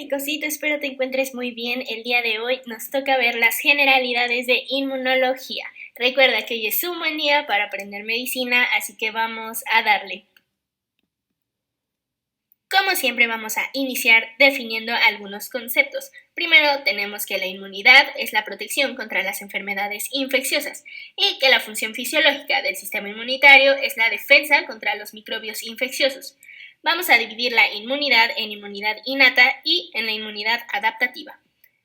cosito, espero te encuentres muy bien. El día de hoy nos toca ver las generalidades de inmunología. Recuerda que hoy es un buen día para aprender medicina, así que vamos a darle. Como siempre vamos a iniciar definiendo algunos conceptos. Primero tenemos que la inmunidad es la protección contra las enfermedades infecciosas y que la función fisiológica del sistema inmunitario es la defensa contra los microbios infecciosos. Vamos a dividir la inmunidad en inmunidad innata y en la inmunidad adaptativa.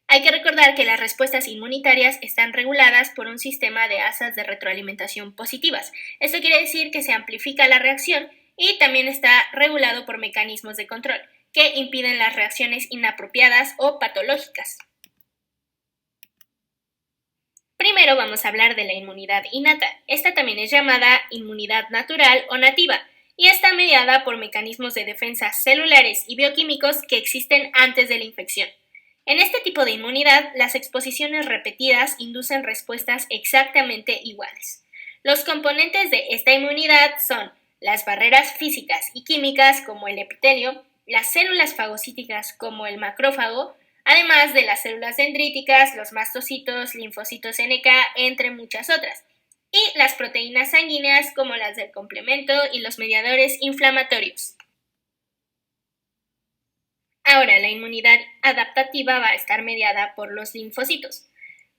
Hay que recordar que las respuestas inmunitarias están reguladas por un sistema de asas de retroalimentación positivas. Esto quiere decir que se amplifica la reacción y también está regulado por mecanismos de control que impiden las reacciones inapropiadas o patológicas. Primero vamos a hablar de la inmunidad innata. Esta también es llamada inmunidad natural o nativa y está mediada por mecanismos de defensa celulares y bioquímicos que existen antes de la infección. En este tipo de inmunidad, las exposiciones repetidas inducen respuestas exactamente iguales. Los componentes de esta inmunidad son las barreras físicas y químicas como el epitelio, las células fagocíticas como el macrófago, además de las células dendríticas, los mastocitos, linfocitos NK, entre muchas otras, y las proteínas sanguíneas como las del complemento y los mediadores inflamatorios. Ahora, la inmunidad adaptativa va a estar mediada por los linfocitos.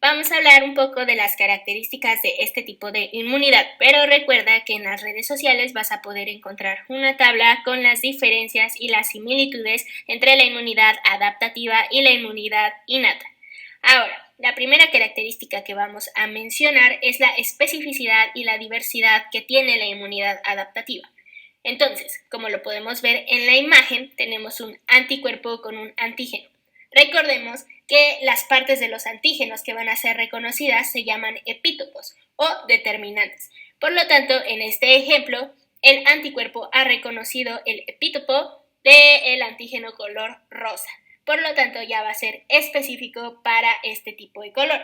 Vamos a hablar un poco de las características de este tipo de inmunidad, pero recuerda que en las redes sociales vas a poder encontrar una tabla con las diferencias y las similitudes entre la inmunidad adaptativa y la inmunidad innata. Ahora, la primera característica que vamos a mencionar es la especificidad y la diversidad que tiene la inmunidad adaptativa. Entonces, como lo podemos ver en la imagen, tenemos un anticuerpo con un antígeno. Recordemos que las partes de los antígenos que van a ser reconocidas se llaman epítopos o determinantes. Por lo tanto, en este ejemplo, el anticuerpo ha reconocido el epítopo del antígeno color rosa. Por lo tanto, ya va a ser específico para este tipo de color.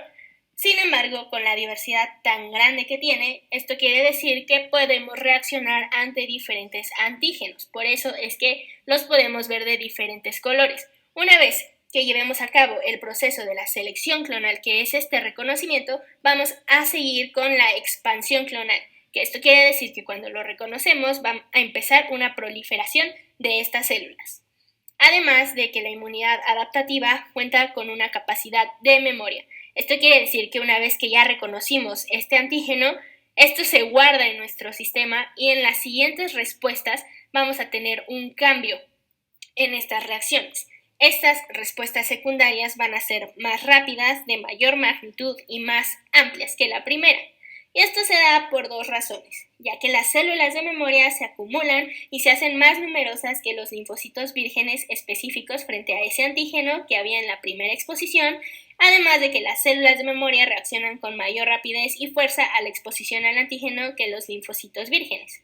Sin embargo, con la diversidad tan grande que tiene, esto quiere decir que podemos reaccionar ante diferentes antígenos. Por eso es que los podemos ver de diferentes colores. Una vez que llevemos a cabo el proceso de la selección clonal, que es este reconocimiento, vamos a seguir con la expansión clonal, que esto quiere decir que cuando lo reconocemos va a empezar una proliferación de estas células. Además de que la inmunidad adaptativa cuenta con una capacidad de memoria. Esto quiere decir que una vez que ya reconocimos este antígeno, esto se guarda en nuestro sistema y en las siguientes respuestas vamos a tener un cambio en estas reacciones. Estas respuestas secundarias van a ser más rápidas, de mayor magnitud y más amplias que la primera. Y esto se da por dos razones, ya que las células de memoria se acumulan y se hacen más numerosas que los linfocitos vírgenes específicos frente a ese antígeno que había en la primera exposición, además de que las células de memoria reaccionan con mayor rapidez y fuerza a la exposición al antígeno que los linfocitos vírgenes.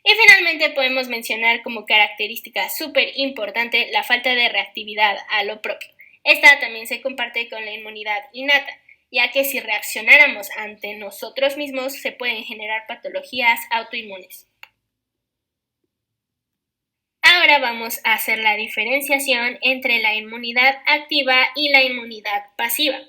Y finalmente podemos mencionar como característica súper importante la falta de reactividad a lo propio. Esta también se comparte con la inmunidad innata, ya que si reaccionáramos ante nosotros mismos se pueden generar patologías autoinmunes. Ahora vamos a hacer la diferenciación entre la inmunidad activa y la inmunidad pasiva.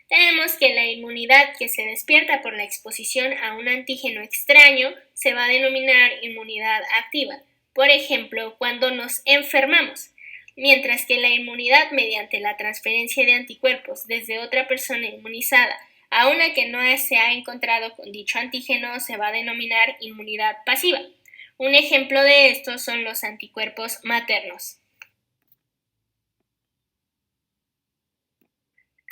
Tenemos que la inmunidad que se despierta por la exposición a un antígeno extraño se va a denominar inmunidad activa, por ejemplo, cuando nos enfermamos, mientras que la inmunidad mediante la transferencia de anticuerpos desde otra persona inmunizada a una que no se ha encontrado con dicho antígeno se va a denominar inmunidad pasiva. Un ejemplo de esto son los anticuerpos maternos.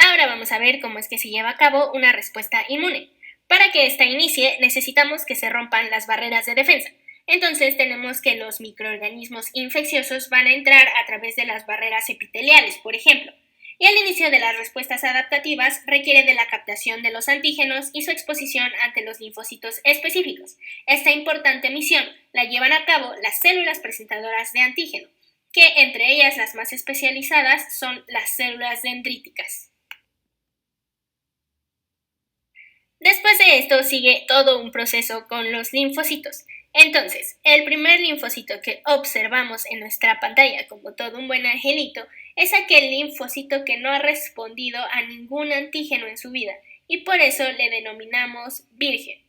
Ahora vamos a ver cómo es que se lleva a cabo una respuesta inmune. Para que ésta inicie, necesitamos que se rompan las barreras de defensa. Entonces tenemos que los microorganismos infecciosos van a entrar a través de las barreras epiteliales, por ejemplo. Y el inicio de las respuestas adaptativas requiere de la captación de los antígenos y su exposición ante los linfocitos específicos. Esta importante misión la llevan a cabo las células presentadoras de antígeno, que entre ellas las más especializadas son las células dendríticas. Después de esto sigue todo un proceso con los linfocitos, Entonces, el primer linfocito que observamos en nuestra pantalla como todo un buen angelito es aquel linfocito que no ha respondido a ningún antígeno en su vida y por eso le denominamos virgen.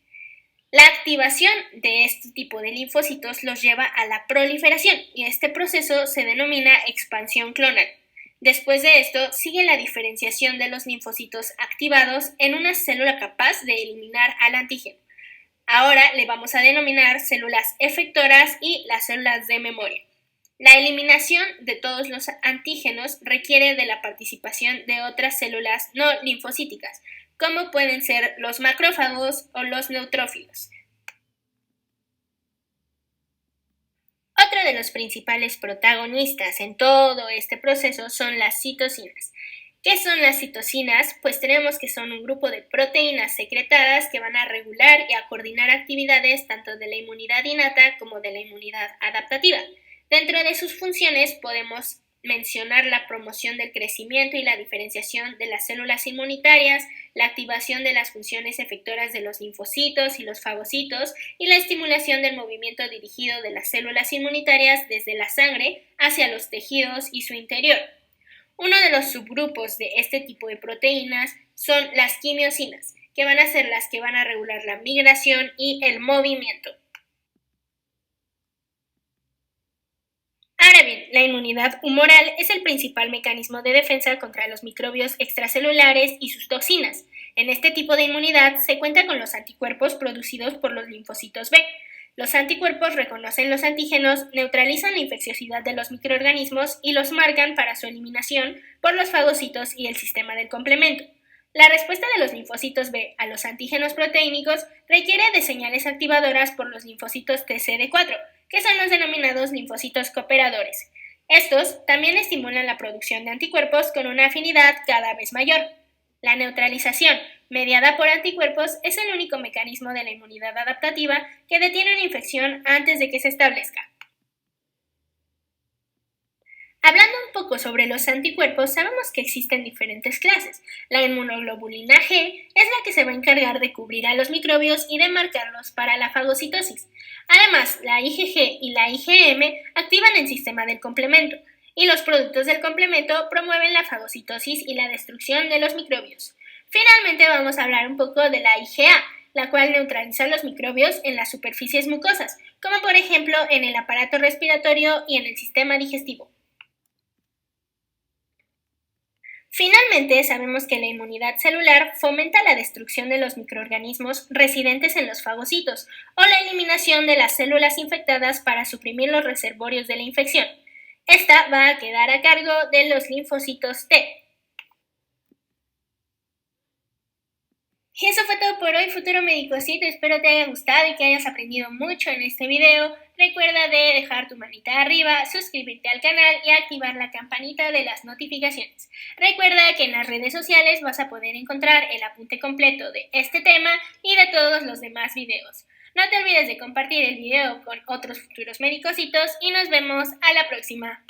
La activación de este tipo de linfocitos los lleva a la proliferación y este proceso se denomina expansión clonal. Después de esto sigue la diferenciación de los linfocitos activados en una célula capaz de eliminar al antígeno. Ahora le vamos a denominar células efectoras y las células de memoria. La eliminación de todos los antígenos requiere de la participación de otras células no linfocíticas, como pueden ser los macrófagos o los neutrófilos. Otro de los principales protagonistas en todo este proceso son las citocinas. ¿Qué son las citocinas? Pues tenemos que son un grupo de proteínas secretadas que van a regular y a coordinar actividades tanto de la inmunidad innata como de la inmunidad adaptativa. Dentro de sus funciones podemos mencionar la promoción del crecimiento y la diferenciación de las células inmunitarias, la activación de las funciones efectoras de los linfocitos y los fagocitos y la estimulación del movimiento dirigido de las células inmunitarias desde la sangre hacia los tejidos y su interior. Uno de los subgrupos de este tipo de proteínas son las quimiosinas, que van a ser las que van a regular la migración y el movimiento. Ahora bien, la inmunidad humoral es el principal mecanismo de defensa contra los microbios extracelulares y sus toxinas. En este tipo de inmunidad se cuenta con los anticuerpos producidos por los linfocitos B. Los anticuerpos reconocen los antígenos, neutralizan la infecciosidad de los microorganismos y los marcan para su eliminación por los fagocitos y el sistema del complemento. La respuesta de los linfocitos B a los antígenos proteínicos requiere de señales activadoras por los linfocitos TCD4, que son los denominados linfocitos cooperadores. Estos también estimulan la producción de anticuerpos con una afinidad cada vez mayor. La neutralización, mediada por anticuerpos, es el único mecanismo de la inmunidad adaptativa que detiene una infección antes de que se establezca. Hablando un poco sobre los anticuerpos, sabemos que existen diferentes clases. La inmunoglobulina G es la que se va a encargar de cubrir a los microbios y de marcarlos para la fagocitosis. Además, la IgG y la IgM activan el sistema del complemento, y los productos del complemento promueven la fagocitosis y la destrucción de los microbios. Finalmente vamos a hablar un poco de la IgA, la cual neutraliza los microbios en las superficies mucosas, como por ejemplo en el aparato respiratorio y en el sistema digestivo. Finalmente, sabemos que la inmunidad celular fomenta la destrucción de los microorganismos residentes en los fagocitos o la eliminación de las células infectadas para suprimir los reservorios de la infección. Esta va a quedar a cargo de los linfocitos T. Y eso fue todo por hoy, futuro medicocito. Espero te haya gustado y que hayas aprendido mucho en este video. Recuerda de dejar tu manita arriba, suscribirte al canal y activar la campanita de las notificaciones. Recuerda que en las redes sociales vas a poder encontrar el apunte completo de este tema y de todos los demás videos. No te olvides de compartir el video con otros futuros medicocitos y nos vemos a la próxima.